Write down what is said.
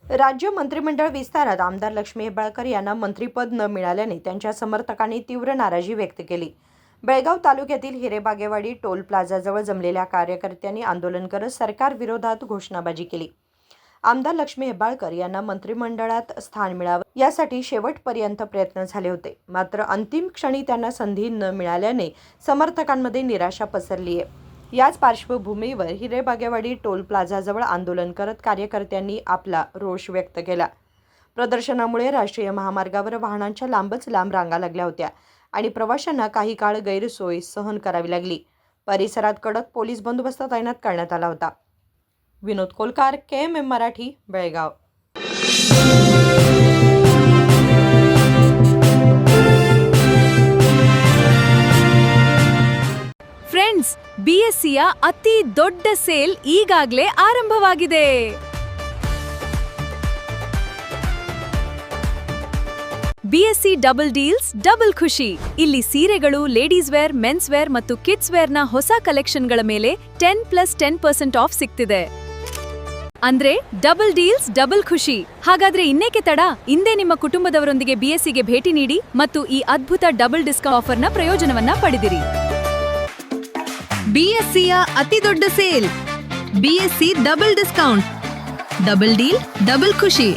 राज्य मंत्रिमंडळ विस्तारात आमदार लक्ष्मी हेब्बाळकर यांना मंत्रिपद न मिळाल्याने त्यांच्या समर्थकांनी तीव्र नाराजी व्यक्त केली। बेळगाव तालुक्यातील हिरेबागेवाडी टोल प्लाझाजवळ जमलेल्या कार्यकर्त्यांनी आंदोलन करत सरकार विरोधात घोषणाबाजी केली। आमदार लक्ष्मी हेब्बाळकर यांना मंत्रिमंडळात स्थान मिळावं यासाठी शेवटपर्यंत प्रयत्न झाले होते, मात्र अंतिम क्षणी त्यांना संधी न मिळाल्याने समर्थकांमध्ये निराशा पसरली आहे। याच पार्श्वभूमीवर हिरेबागेवाडी टोल प्लाझाजवळ आंदोलन करत कार्यकर्त्यांनी आपला रोष व्यक्त केला। प्रदर्शनामुळे राष्ट्रीय महामार्गावर वाहनांच्या लांबच लांब रांगा लागल्या होत्या आणि प्रवाशांना काही काळ गैरसोय सहन करावी लागली। परिसरात कडक पोलीस बंदोबस्त तैनात करण्यात आला होता। विनोद कोलकार, KMM मराठी, बेळगाव। ಫ್ರೆಂಡ್ಸ್, BSCಯ ಅತಿ ದೊಡ್ಡ ಸೇಲ್ ಈಗಾಗಲೇ ಆರಂಭವಾಗಿದೆ। BSC ಡಬಲ್ ಡೀಲ್ಸ್ ಡಬಲ್ ಖುಷಿ। ಇಲ್ಲಿ ಸೀರೆಗಳು, ಲೇಡೀಸ್ ವೇರ್, ಮೆನ್ಸ್ ವೇರ್ ಮತ್ತು ಕಿಡ್ಸ್ ವೇರ್ನ ಹೊಸ ಕಲೆಕ್ಷನ್ಗಳ ಮೇಲೆ 10+10% ಆಫ್ ಸಿಗ್ತಿದೆ। ಅಂದ್ರೆ ಡಬಲ್ ಡೀಲ್ಸ್ ಡಬಲ್ ಖುಷಿ। ಹಾಗಾದ್ರೆ ಇನ್ನೇಕೆ ತಡ? ಇಂದೇ ನಿಮ್ಮ ಕುಟುಂಬದವರೊಂದಿಗೆ BSCಗೆ ಭೇಟಿ ನೀಡಿ ಮತ್ತು ಈ ಅದ್ಭುತ ಡಬಲ್ ಡಿಸ್ಕೌಂಟ್ ಆಫರ್ನ ಪ್ರಯೋಜನವನ್ನ ಪಡೆದಿರಿ। BSCಯ ಅತಿ ದೊಡ್ಡ sale, BSC double discount, double deal double ಖುಷಿ।